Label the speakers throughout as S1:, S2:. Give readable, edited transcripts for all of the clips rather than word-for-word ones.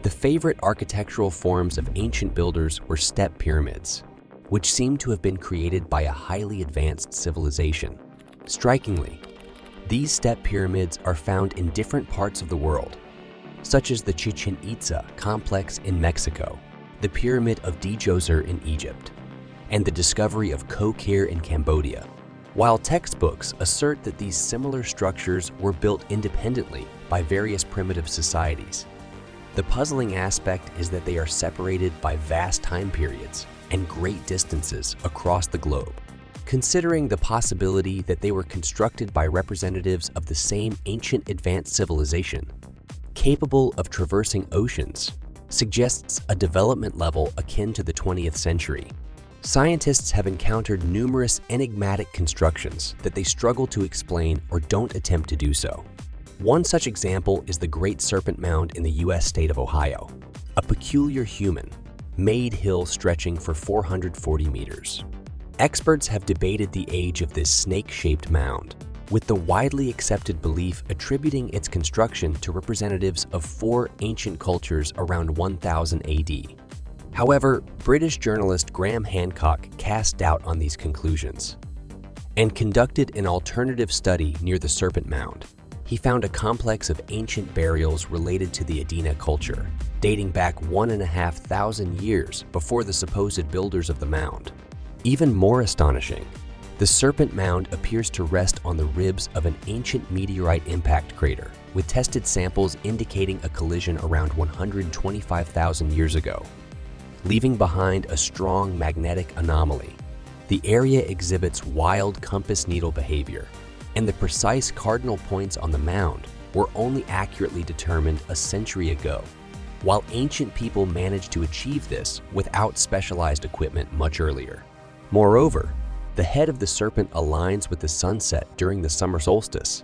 S1: The favorite architectural forms of ancient builders were step pyramids, which seem to have been created by a highly advanced civilization. Strikingly, these step pyramids are found in different parts of the world, such as the Chichen Itza complex in Mexico, the Pyramid of Djoser in Egypt, and the discovery of Kokir in Cambodia. While textbooks assert that these similar structures were built independently by various primitive societies, the puzzling aspect is that they are separated by vast time periods and great distances across the globe. Considering the possibility that they were constructed by representatives of the same ancient advanced civilization, capable of traversing oceans, suggests a development level akin to the 20th century. Scientists have encountered numerous enigmatic constructions that they struggle to explain or don't attempt to do so. One such example is the Great Serpent Mound in the U.S. state of Ohio, a peculiar human-made hill stretching for 440 meters. Experts have debated the age of this snake-shaped mound, with the widely accepted belief attributing its construction to representatives of 4 ancient cultures around 1000 AD. However, British journalist Graham Hancock cast doubt on these conclusions and conducted an alternative study near the Serpent Mound. He found a complex of ancient burials related to the Adena culture, dating back 1,500 years before the supposed builders of the mound. Even more astonishing, the Serpent Mound appears to rest on the ribs of an ancient meteorite impact crater, with tested samples indicating a collision around 125,000 years ago, leaving behind a strong magnetic anomaly. The area exhibits wild compass needle behavior, and the precise cardinal points on the mound were only accurately determined a century ago, while ancient people managed to achieve this without specialized equipment much earlier. Moreover, the head of the serpent aligns with the sunset during the summer solstice,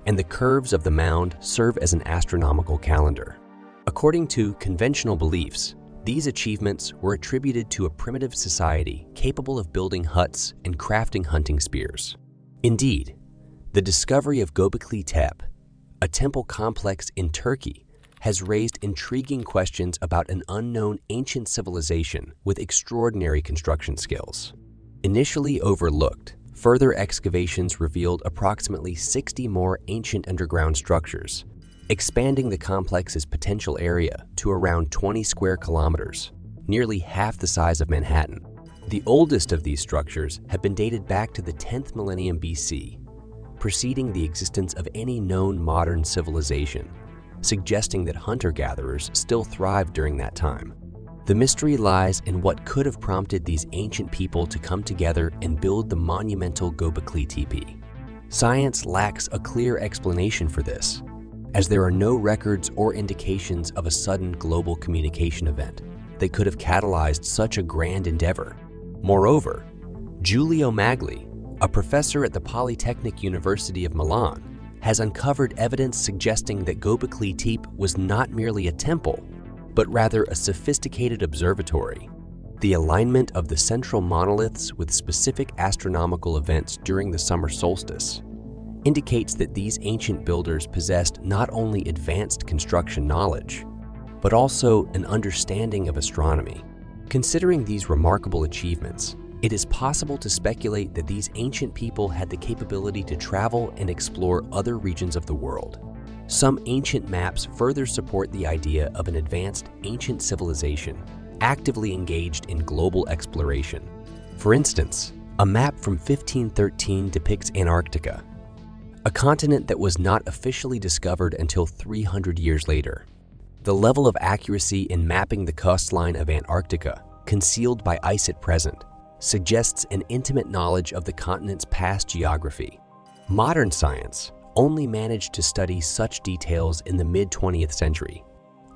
S1: and the curves of the mound serve as an astronomical calendar. According to conventional beliefs, these achievements were attributed to a primitive society capable of building huts and crafting hunting spears. Indeed, the discovery of Göbekli Tepe, a temple complex in Turkey, has raised intriguing questions about an unknown ancient civilization with extraordinary construction skills. Initially overlooked, further excavations revealed approximately 60 more ancient underground structures, expanding the complex's potential area to around 20 square kilometers, nearly half the size of Manhattan. The oldest of these structures have been dated back to the 10th millennium BC, preceding the existence of any known modern civilization, suggesting that hunter-gatherers still thrived during that time. The mystery lies in what could have prompted these ancient people to come together and build the monumental Göbekli Tepe. Science lacks a clear explanation for this, as there are no records or indications of a sudden global communication event that could have catalyzed such a grand endeavor. Moreover, Giulio Magli, a professor at the Polytechnic University of Milan, has uncovered evidence suggesting that Göbekli Tepe was not merely a temple, but rather a sophisticated observatory. The alignment of the central monoliths with specific astronomical events during the summer solstice indicates that these ancient builders possessed not only advanced construction knowledge, but also an understanding of astronomy. Considering these remarkable achievements, it is possible to speculate that these ancient people had the capability to travel and explore other regions of the world. Some ancient maps further support the idea of an advanced ancient civilization actively engaged in global exploration. For instance, a map from 1513 depicts Antarctica, a continent that was not officially discovered until 300 years later. The level of accuracy in mapping the coastline of Antarctica, concealed by ice at present, suggests an intimate knowledge of the continent's past geography. Modern science only managed to study such details in the mid-20th century,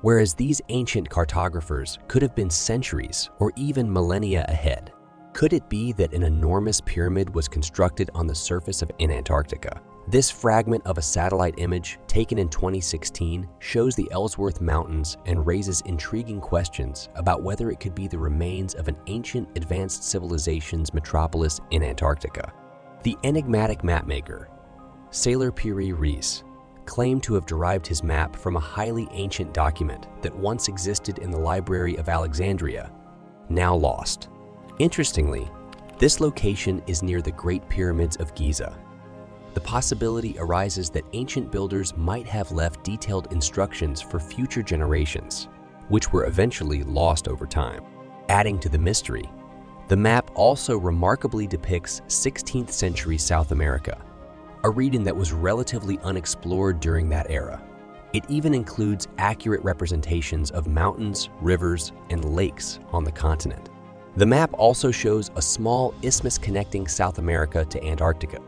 S1: whereas these ancient cartographers could have been centuries or even millennia ahead. Could it be that an enormous pyramid was constructed on the surface of Antarctica? This fragment of a satellite image taken in 2016 shows the Ellsworth Mountains and raises intriguing questions about whether it could be the remains of an ancient advanced civilization's metropolis in Antarctica. The enigmatic mapmaker, Sailor Piri Reis, claimed to have derived his map from a highly ancient document that once existed in the Library of Alexandria, now lost. Interestingly, this location is near the Great Pyramids of Giza. The possibility arises that ancient builders might have left detailed instructions for future generations, which were eventually lost over time. Adding to the mystery, the map also remarkably depicts 16th century South America, a region that was relatively unexplored during that era. It even includes accurate representations of mountains, rivers, and lakes on the continent. The map also shows a small isthmus connecting South America to Antarctica.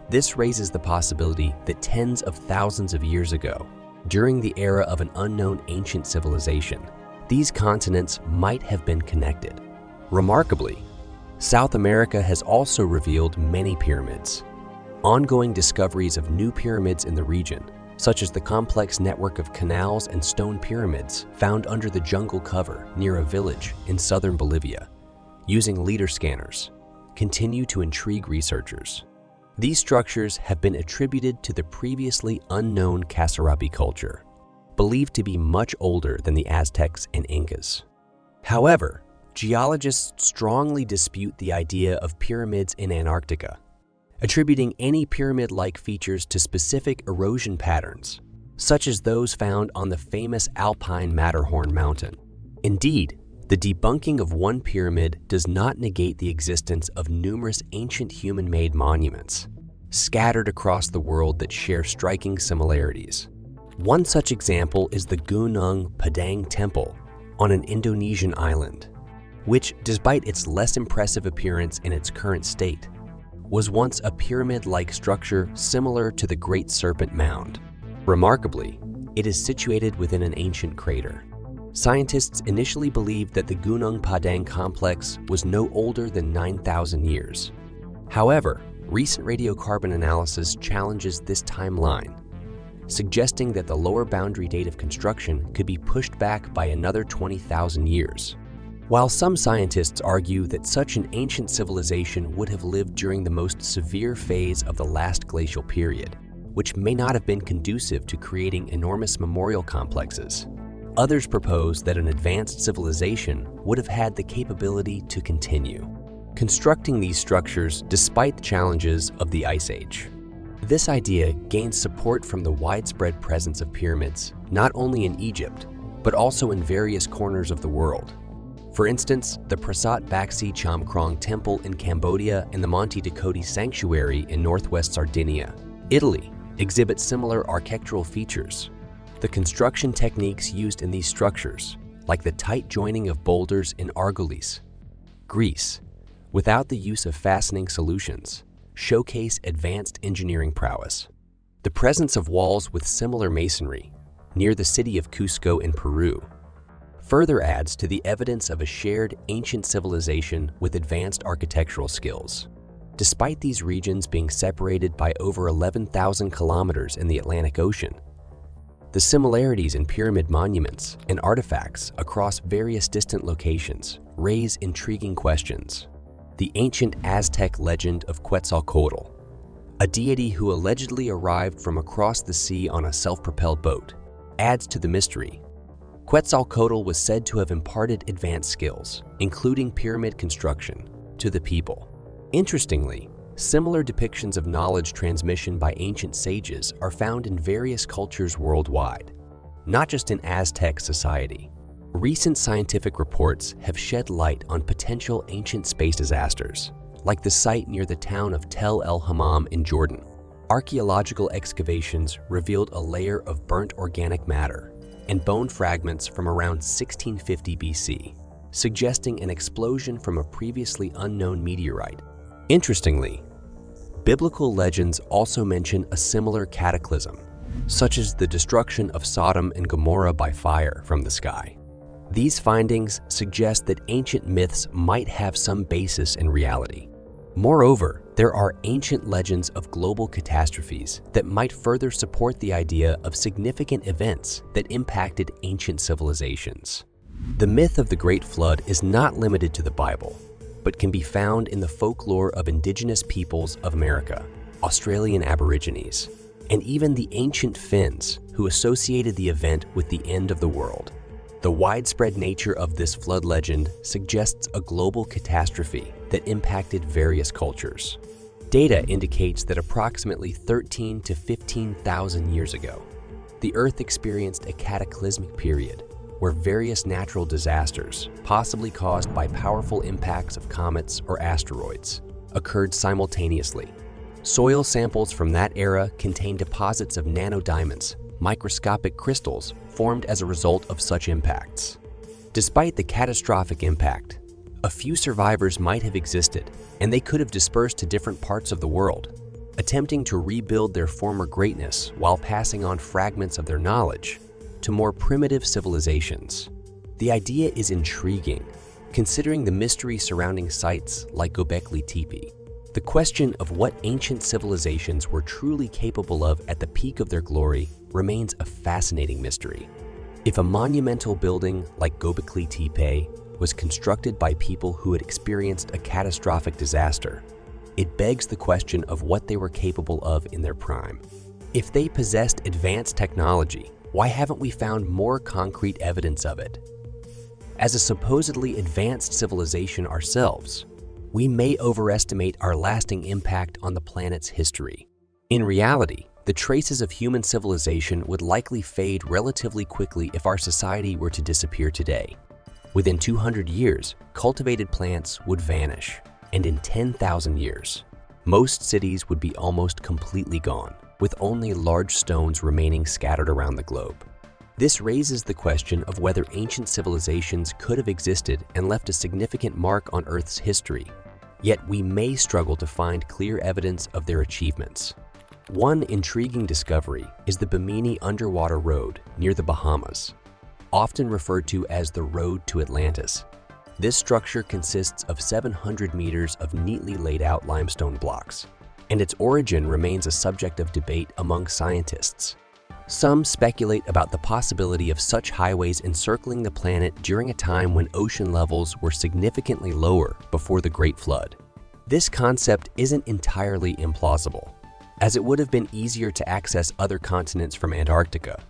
S1: This raises the possibility that tens of thousands of years ago, during the era of an unknown ancient civilization, these continents might have been connected. Remarkably, South America has also revealed many pyramids. Ongoing discoveries of new pyramids in the region, such as the complex network of canals and stone pyramids found under the jungle cover near a village in southern Bolivia, using LIDAR scanners, continue to intrigue researchers. These structures have been attributed to the previously unknown Kasarabi culture, believed to be much older than the Aztecs and Incas. However, geologists strongly dispute the idea of pyramids in Antarctica, attributing any pyramid-like features to specific erosion patterns, such as those found on the famous alpine Matterhorn mountain. Indeed, the debunking of one pyramid does not negate the existence of numerous ancient human-made monuments scattered across the world that share striking similarities. One such example is the Gunung Padang Temple on an Indonesian island, which, despite its less impressive appearance in its current state, was once a pyramid-like structure similar to the Great Serpent Mound. Remarkably, it is situated within an ancient crater. Scientists initially believed that the Gunung Padang complex was no older than 9,000 years. However, recent radiocarbon analysis challenges this timeline, suggesting that the lower boundary date of construction could be pushed back by another 20,000 years. While some scientists argue that such an ancient civilization would have lived during the most severe phase of the last glacial period, which may not have been conducive to creating enormous memorial complexes, others propose that an advanced civilization would have had the capability to continue constructing these structures despite the challenges of the Ice Age. This idea gains support from the widespread presence of pyramids, not only in Egypt, but also in various corners of the world. For instance, the Prasat Baksi Chamkrong Temple in Cambodia and the Monte Dakoti Sanctuary in northwest Sardinia, Italy, exhibit similar architectural features. The construction techniques used in these structures, like the tight joining of boulders in Argolis, Greece, without the use of fastening solutions, showcase advanced engineering prowess. The presence of walls with similar masonry near the city of Cusco in Peru further adds to the evidence of a shared ancient civilization with advanced architectural skills. Despite these regions being separated by over 11,000 kilometers in the Atlantic Ocean, the similarities in pyramid monuments and artifacts across various distant locations raise intriguing questions. The ancient Aztec legend of Quetzalcoatl, a deity who allegedly arrived from across the sea on a self-propelled boat, adds to the mystery. Quetzalcoatl was said to have imparted advanced skills, including pyramid construction, to the people. Interestingly, similar depictions of knowledge transmission by ancient sages are found in various cultures worldwide, not just in Aztec society. Recent scientific reports have shed light on potential ancient space disasters, like the site near the town of Tel El Hammam in Jordan. Archaeological excavations revealed a layer of burnt organic matter and bone fragments from around 1650 BC, suggesting an explosion from a previously unknown meteorite. Interestingly, biblical legends also mention a similar cataclysm, such as the destruction of Sodom and Gomorrah by fire from the sky. These findings suggest that ancient myths might have some basis in reality. Moreover, there are ancient legends of global catastrophes that might further support the idea of significant events that impacted ancient civilizations. The myth of the Great Flood is not limited to the Bible, but can be found in the folklore of indigenous peoples of America, Australian Aborigines, and even the ancient Finns, who associated the event with the end of the world. The widespread nature of this flood legend suggests a global catastrophe that impacted various cultures. Data indicates that approximately 13 to 15,000 years ago, the Earth experienced a cataclysmic period where various natural disasters, possibly caused by powerful impacts of comets or asteroids, occurred simultaneously. Soil samples from that era contain deposits of nanodiamonds, microscopic crystals formed as a result of such impacts. Despite the catastrophic impact, a few survivors might have existed, and they could have dispersed to different parts of the world, attempting to rebuild their former greatness while passing on fragments of their knowledge to more primitive civilizations. The idea is intriguing, considering the mystery surrounding sites like Göbekli Tepe. The question of what ancient civilizations were truly capable of at the peak of their glory remains a fascinating mystery. If a monumental building like Göbekli Tepe was constructed by people who had experienced a catastrophic disaster, it begs the question of what they were capable of in their prime. If they possessed advanced technology, why haven't we found more concrete evidence of it? As a supposedly advanced civilization ourselves, we may overestimate our lasting impact on the planet's history. In reality, the traces of human civilization would likely fade relatively quickly if our society were to disappear today. Within 200 years, cultivated plants would vanish, and in 10,000 years, most cities would be almost completely gone, with only large stones remaining scattered around the globe. This raises the question of whether ancient civilizations could have existed and left a significant mark on Earth's history, yet we may struggle to find clear evidence of their achievements. One intriguing discovery is the Bimini Underwater Road near the Bahamas, often referred to as the Road to Atlantis. This structure consists of 700 meters of neatly laid out limestone blocks, and its origin remains a subject of debate among scientists. Some speculate about the possibility of such highways encircling the planet during a time when ocean levels were significantly lower before the Great Flood. This concept isn't entirely implausible, as it would have been easier to access other continents from Antarctica,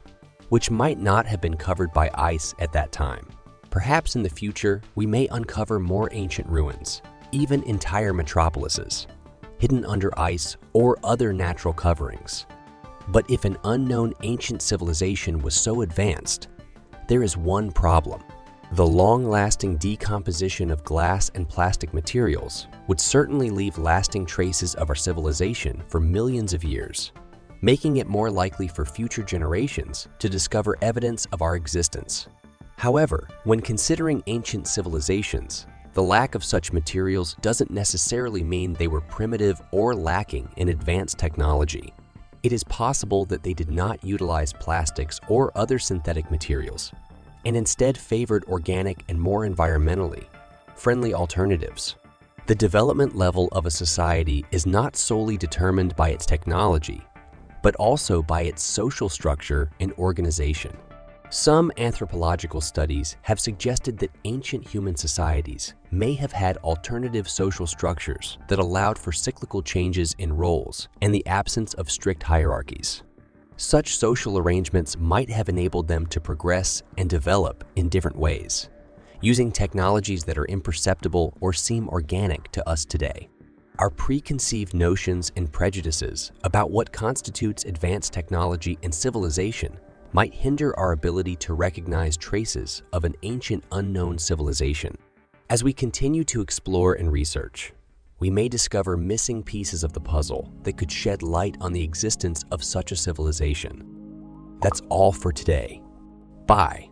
S1: which might not have been covered by ice at that time. Perhaps in the future, we may uncover more ancient ruins, even entire metropolises, hidden under ice or other natural coverings. But if an unknown ancient civilization was so advanced, there is one problem. The long-lasting decomposition of glass and plastic materials would certainly leave lasting traces of our civilization for millions of years, making it more likely for future generations to discover evidence of our existence. However, when considering ancient civilizations, the lack of such materials doesn't necessarily mean they were primitive or lacking in advanced technology. It is possible that they did not utilize plastics or other synthetic materials, and instead favored organic and more environmentally friendly alternatives. The development level of a society is not solely determined by its technology, but also by its social structure and organization. Some anthropological studies have suggested that ancient human societies may have had alternative social structures that allowed for cyclical changes in roles and the absence of strict hierarchies. Such social arrangements might have enabled them to progress and develop in different ways, using technologies that are imperceptible or seem organic to us today. Our preconceived notions and prejudices about what constitutes advanced technology and civilization might hinder our ability to recognize traces of an ancient unknown civilization. As we continue to explore and research, we may discover missing pieces of the puzzle that could shed light on the existence of such a civilization. That's all for today. Bye.